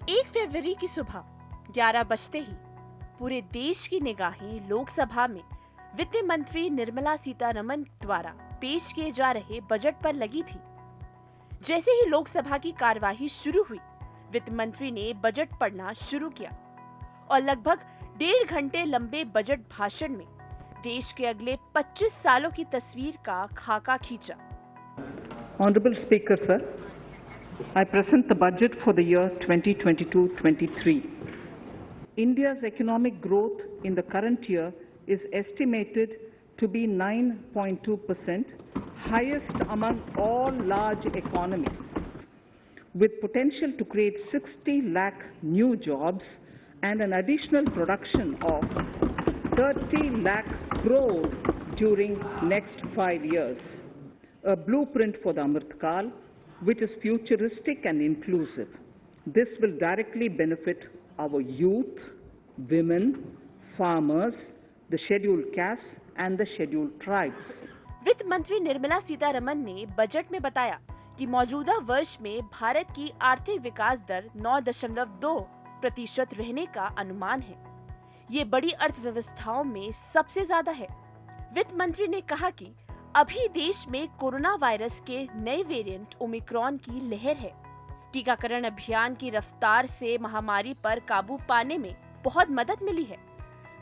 1 फरवरी की सुबह 11 बजते ही पूरे देश की निगाहें लोकसभा में वित्त मंत्री निर्मला सीतारमण द्वारा पेश किए जा रहे बजट पर लगी थी। जैसे ही लोकसभा की कार्यवाही शुरू हुई, वित्त मंत्री ने बजट पढ़ना शुरू किया और लगभग 1.5 घंटे लंबे बजट भाषण में देश के अगले 25 सालों की तस्वीर का खाका खींचा। Honorable Speaker, sir, I present the budget for the year 2022-23. India's economic growth in the current year is estimated to be 9.2%, highest among all large economies, with potential to create 60 lakh new jobs and an additional production of 30 lakh crores during next 5 years. A blueprint for the Amrit Kaal, which is futuristic and inclusive. This will directly benefit our youth, women, farmers, the scheduled castes and the scheduled tribes. वित्त मंत्री निर्मला सीतारमण ने budget में बताया कि मौजूदा वर्ष में भारत की आर्थिक विकास दर 9.2% रहने का अनुमान है। ये बड़ी अर्थव्यवस्थाओं में सबसे ज्यादा है। वित्त मंत्री ने कहा कि अभी देश में कोरोना वायरस के नए वेरिएंट ओमिक्रॉन की लहर है। टीकाकरण अभियान की रफ्तार से महामारी पर काबू पाने में बहुत मदद मिली है।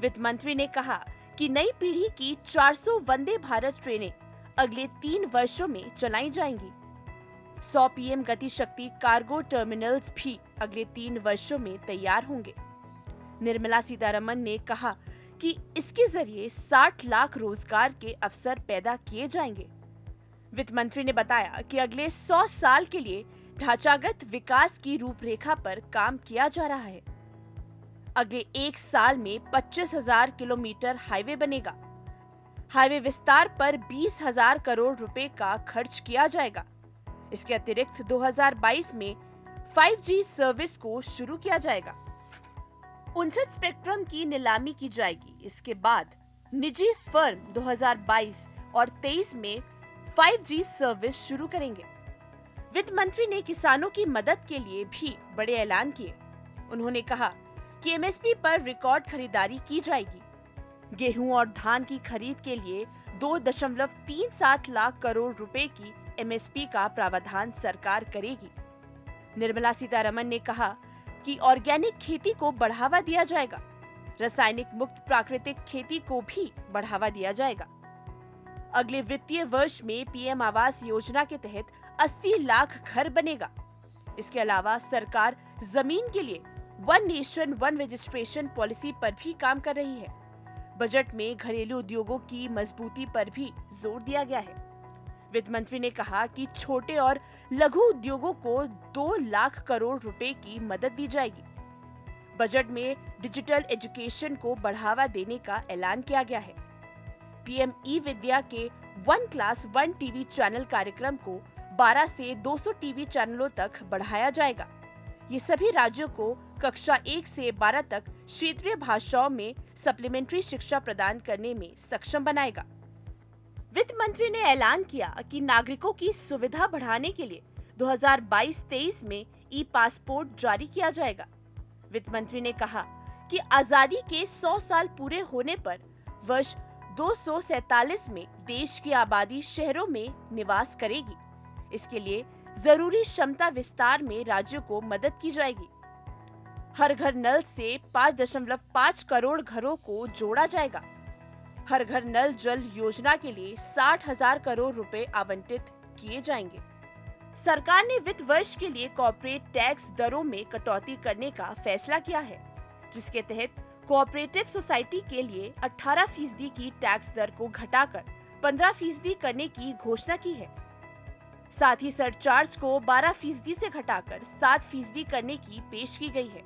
वित्त मंत्री ने कहा कि नई पीढ़ी की 400 वंदे भारत ट्रेनें अगले 3 वर्षों में चलाई जाएंगी। 100 पीएम गति शक्ति कार्गो टर्मिनल्स भी अगले 3 वर्षों में तैयार होंगे। निर्मला सीतारमण ने कहा कि इसके जरिए 60 लाख रोजगार के अवसर पैदा किए जाएंगे। वित्त मंत्री ने बताया कि अगले 100 साल के लिए ढांचागत विकास की रूपरेखा पर काम किया जा रहा है। अगले 1 साल में 25,000 किलोमीटर हाईवे बनेगा। हाईवे विस्तार पर 20,000 करोड़ रुपए का खर्च किया जाएगा। इसके अतिरिक्त 2022 में 5G सर्विस को शुरू किया जाएगा। 59 स्पेक्ट्रम की नीलामी की जाएगी। इसके बाद निजी फर्म 2022 और 23 में 5G सर्विस शुरू करेंगे। वित्त मंत्री ने किसानों की मदद के लिए भी बड़े ऐलान किए। उन्होंने कहा कि एमएसपी पर रिकॉर्ड खरीदारी की जाएगी। गेहूं और धान की खरीद के लिए 2.37 लाख करोड़ रुपए की एमएसपी का प्रावधान सरकार करेगी। निर्मला सीतारमण ने कहा कि ऑर्गेनिक खेती को बढ़ावा दिया जाएगा। रासायनिक मुक्त प्राकृतिक खेती को भी बढ़ावा दिया जाएगा। अगले वित्तीय वर्ष में पीएम आवास योजना के तहत 80 लाख घर बनेगा। इसके अलावा सरकार जमीन के लिए one nation one registration policy पर भी काम कर रही है। बजट में घरेलू उद्योगों की मजबूती पर भी जोर दिया गया है। वित्त मंत्री ने कहा कि छोटे और लघु उद्योगों को 2 लाख करोड़ रुपए की मदद दी जाएगी। बजट में डिजिटल एजुकेशन को बढ़ावा देने का ऐलान किया गया है। पीएम ई विद्या के 1 क्लास 1 टीवी चैनल कार्यक्रम को 12 से 200 टीवी चैनलों तक बढ़ाया जाएगा। ये सभी राज्यों को कक्षा 1 से 12 तक क्षेत्रीय भाषाओं में सप्लीमेंट्री शिक्षा प्रदान करने में सक्षम बनाएगा। वित्त मंत्री ने ऐलान किया कि नागरिकों की सुविधा बढ़ाने के लिए 2022-23 में ई पासपोर्ट जारी किया जाएगा। वित्त मंत्री ने कहा कि आजादी के 100 साल पूरे होने पर वर्ष 247 में देश की आबादी शहरों में निवास करेगी। इसके लिए जरूरी क्षमता विस्तार में राज्यों को मदद की जाएगी। हर घर नल से 5.5 करोड़ घरों को जोड़ा जाएगा। हर घर नल जल योजना के लिए 60,000 करोड़ रुपए आवंटित किए जाएंगे। सरकार ने वित्त वर्ष के लिए कॉर्पोरेट टैक्स दरों में कटौती करने का फैसला किया है, जिसके तहत कोऑपरेटिव सोसाइटी के लिए 18% की टैक्स दर को घटाकर 15% करने की घोषणा की है। साथ ही सरचार्ज को 12% से घटाकर 7% करने की पेश की गई है।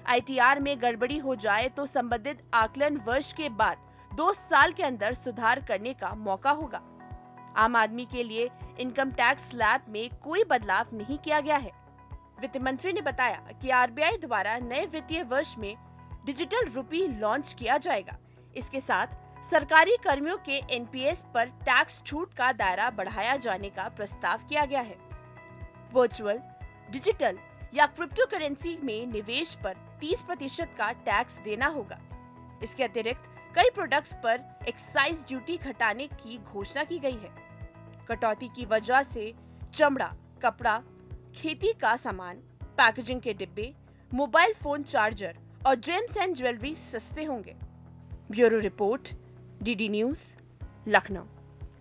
आईटीआर में गड़बड़ी हो जाए तो संबंधित आकलन वर्ष के बाद 2 साल के अंदर सुधार करने का मौका होगा। आम आदमी के लिए इनकम टैक्स स्लैब में कोई बदलाव नहीं किया गया है। वित्त मंत्री ने बताया कि आरबीआई द्वारा नए वित्तीय वर्ष में डिजिटल रुपी लॉन्च किया जाएगा। इसके साथ सरकारी कर्मियों के एनपीएस पर टैक्स छूट का दायरा बढ़ाया जाने का प्रस्ताव किया गया है। वर्चुअल, डिजिटल या क्रिप्टो करेंसी में निवेश पर 30% का टैक्स देना होगा। इसके अतिरिक्त कई प्रोडक्ट्स पर एक्साइज ड्यूटी घटाने की घोषणा की गई है। कटौती की वजह से चमड़ा, कपड़ा, खेती का सामान, पैकेजिंग के डिब्बे, मोबाइल फोन चार्जर और जेम्स एंड ज्वेलरी सस्ते होंगे। Bureau report, DD news, Lucknow.